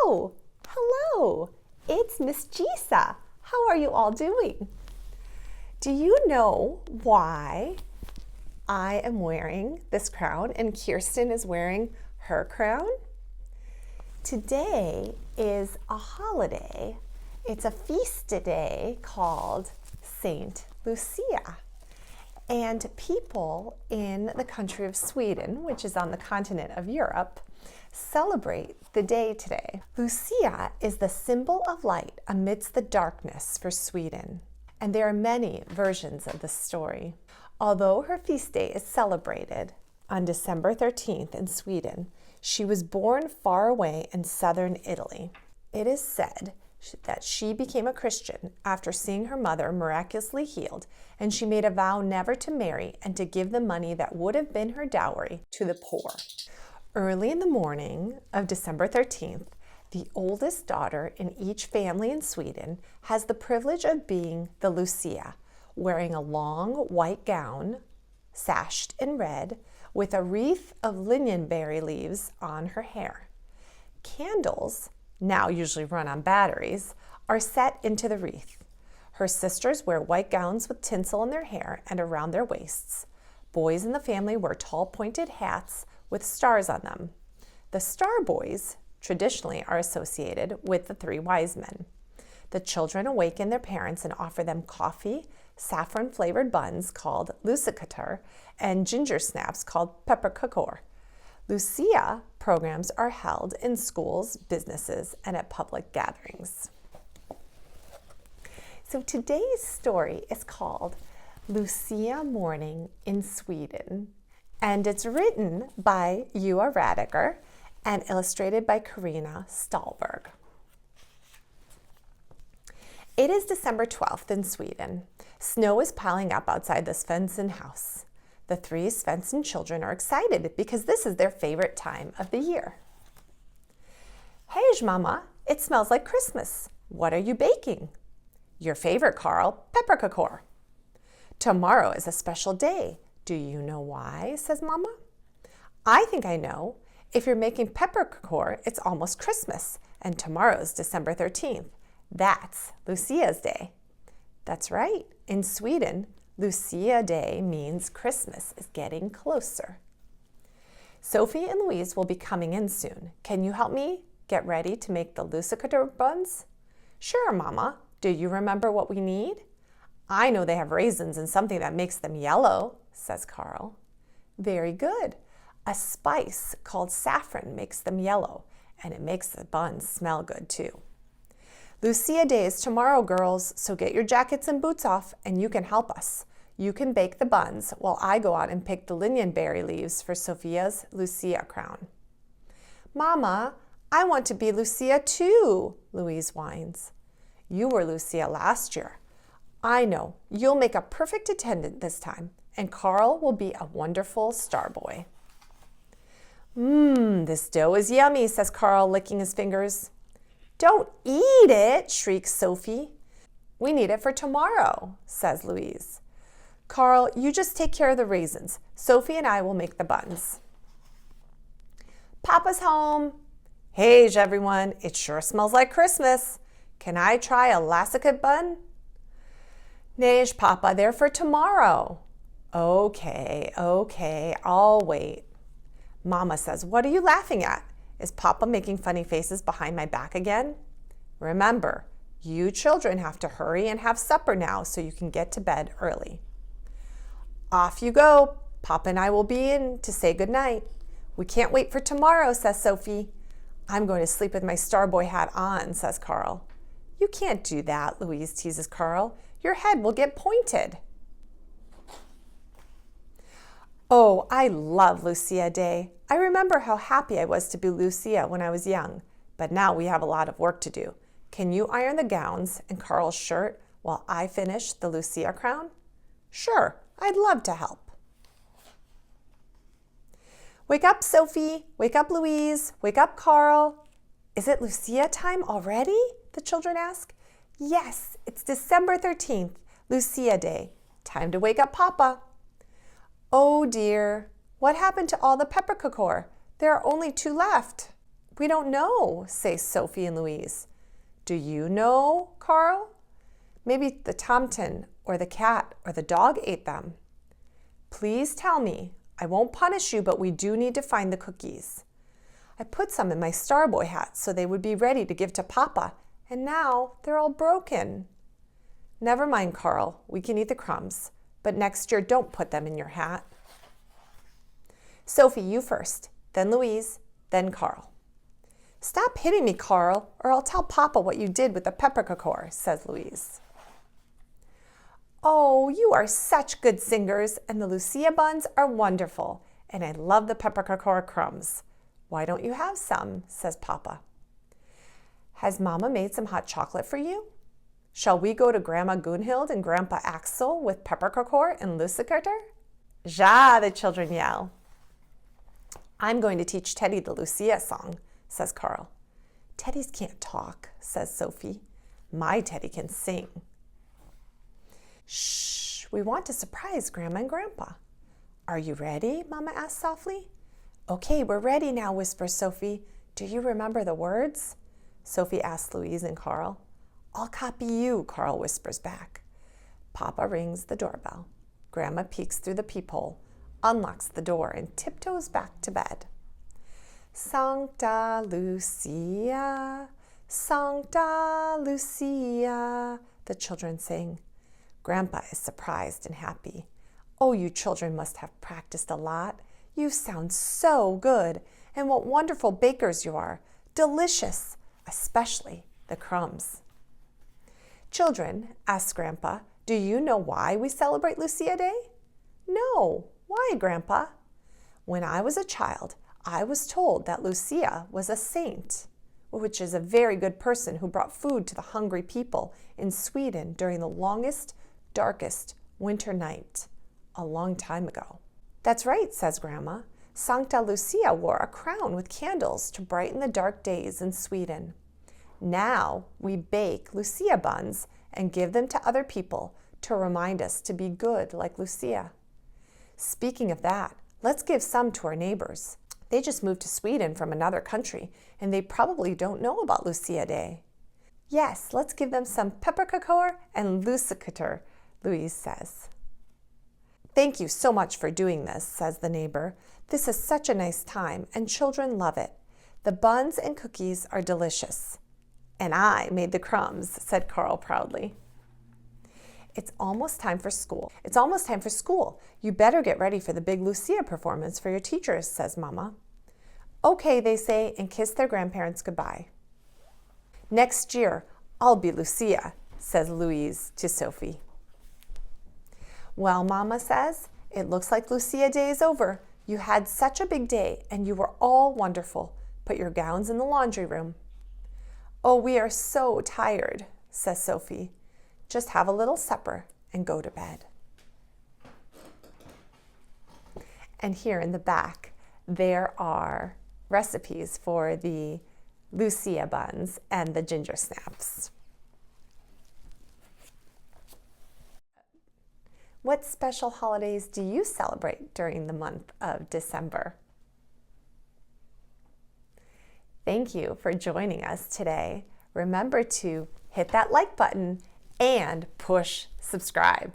Hello, hello, it's Miss Gisa. How are you all doing? Do you know why I am wearing this crown and Kirsten is wearing her crown? Today is a holiday. It's a feast day called Saint Lucia. And people in the country of Sweden, which is on the continent of Europe, celebrate the day today. Lucia is the symbol of light amidst the darkness for Sweden. And there are many versions of the story. Although her feast day is celebrated on December 13th in Sweden, she was born far away in southern Italy. It is said that she became a Christian after seeing her mother miraculously healed, and she made a vow never to marry and to give the money that would have been her dowry to the poor. Early in the morning of December 13th, the oldest daughter in each family in Sweden has the privilege of being the Lucia, wearing a long white gown, sashed in red, with a wreath of lingonberry leaves on her hair. Candles, now usually run on batteries, are set into the wreath. Her sisters wear white gowns with tinsel in their hair and around their waists. Boys in the family wear tall pointed hats with stars on them. The star boys traditionally are associated with the three wise men. The children awaken their parents and offer them coffee, saffron-flavored buns called lucicatur, and ginger snaps called pepperkakor. Lucia programs are held in schools, businesses, and at public gatherings. So today's story is called Lucia Morning in Sweden, and it's written by Ewa Rydaker and illustrated by Carina Stahlberg. It is December 12th in Sweden. Snow is piling up outside the Svensson house. The three Svensson children are excited because this is their favorite time of the year. Hey, Mama, it smells like Christmas. What are you baking? Your favorite, Carl, pepperkakor. Tomorrow is a special day. Do you know why? Says Mama. I think I know. If you're making pepperkakor, it's almost Christmas, and tomorrow's December 13th. That's Lucia's Day. That's right. In Sweden, Lucia Day means Christmas is getting closer. Sophie and Louise will be coming in soon. Can you help me get ready to make the lucicatur buns? Sure, Mama. Do you remember what we need? I know they have raisins and something that makes them yellow, says Carl. Very good. A spice called saffron makes them yellow, and it makes the buns smell good too. Lucia Day is tomorrow, girls, so get your jackets and boots off and you can help us. You can bake the buns while I go out and pick the lingonberry leaves for Sophia's Lucia crown. Mama, I want to be Lucia too, Louise whines. You were Lucia last year. I know, you'll make a perfect attendant this time, and Carl will be a wonderful star boy. This dough is yummy, says Carl, licking his fingers. Don't eat it, shrieks Sophie. We need it for tomorrow, says Louise. Carl, you just take care of the raisins. Sophie and I will make the buns. Papa's home. Hey, everyone, it sure smells like Christmas. Can I try a lasicate bun? Nej, Papa, they're for tomorrow. Okay, I'll wait. Mama says, what are you laughing at? Is Papa making funny faces behind my back again? Remember, you children have to hurry and have supper now so you can get to bed early. Off you go. Papa and I will be in to say goodnight. We can't wait for tomorrow, says Sophie. I'm going to sleep with my Starboy hat on, says Carl. You can't do that, Louise teases Carl. Your head will get pointed. Oh, I love Lucia Day. I remember how happy I was to be Lucia when I was young, but now we have a lot of work to do. Can you iron the gowns and Carl's shirt while I finish the Lucia crown? Sure, I'd love to help. Wake up, Sophie. Wake up, Louise. Wake up, Carl. Is it Lucia time already? The children ask. Yes, it's December 13th, Lucia Day. Time to wake up Papa. Oh dear, what happened to all the pepperkakor? There are only 2 left. We don't know, say Sophie and Louise. Do you know, Carl? Maybe the tomten or the cat or the dog ate them. Please tell me. I won't punish you, but we do need to find the cookies. I put some in my Starboy hat so they would be ready to give to Papa, and now they're all broken. Never mind, Carl. We can eat the crumbs, but next year don't put them in your hat. Sophie, you first, then Louise, then Carl. Stop hitting me, Carl, or I'll tell Papa what you did with the peppercorn, says Louise. Oh, you are such good singers, and the Lucia buns are wonderful, and I love the peppercorn crumbs. Why don't you have some, says Papa. Has Mama made some hot chocolate for you? Shall we go to Grandma Gunhild and Grandpa Axel with peppercorn and lucicater? Ja, the children yell. I'm going to teach Teddy the Lucia song, says Carl. Teddies can't talk, says Sophie. My Teddy can sing. Shh, we want to surprise Grandma and Grandpa. Are you ready? Mama asked softly. Okay, we're ready now, whispers Sophie. Do you remember the words? Sophie asks Louise and Carl. I'll copy you, Carl whispers back. Papa rings the doorbell. Grandma peeks through the peephole, unlocks the door, and tiptoes back to bed. Santa Lucia, Santa Lucia, the children sing. Grandpa is surprised and happy. Oh, you children must have practiced a lot. You sound so good, and what wonderful bakers you are. Delicious, especially the crumbs. Children, asks Grandpa, do you know why we celebrate Lucia Day? No. Why, Grandpa? When I was a child, I was told that Lucia was a saint, which is a very good person who brought food to the hungry people in Sweden during the longest, darkest winter night a long time ago. That's right, says Grandma. Santa Lucia wore a crown with candles to brighten the dark days in Sweden. Now we bake Lucia buns and give them to other people to remind us to be good like Lucia. Speaking of that, let's give some to our neighbors. They just moved to Sweden from another country, and they probably don't know about Lucia Day. Yes, let's give them some peppercorn and lucicater, Louise says. Thank you so much for doing this, says the neighbor. This is such a nice time, and children love it. The buns and cookies are delicious. And I made the crumbs, said Carl proudly. It's almost time for school. It's almost time for school. You better get ready for the big Lucia performance for your teachers, says Mama. Okay, they say, and kiss their grandparents goodbye. Next year, I'll be Lucia, says Louise to Sophie. Well, Mama says, it looks like Lucia Day is over. You had such a big day, and you were all wonderful. Put your gowns in the laundry room. Oh, we are so tired, says Sophie. Just have a little supper and go to bed. And here in the back, there are recipes for the Lucia buns and the ginger snaps. What special holidays do you celebrate during the month of December? Thank you for joining us today. Remember to hit that like button and push subscribe.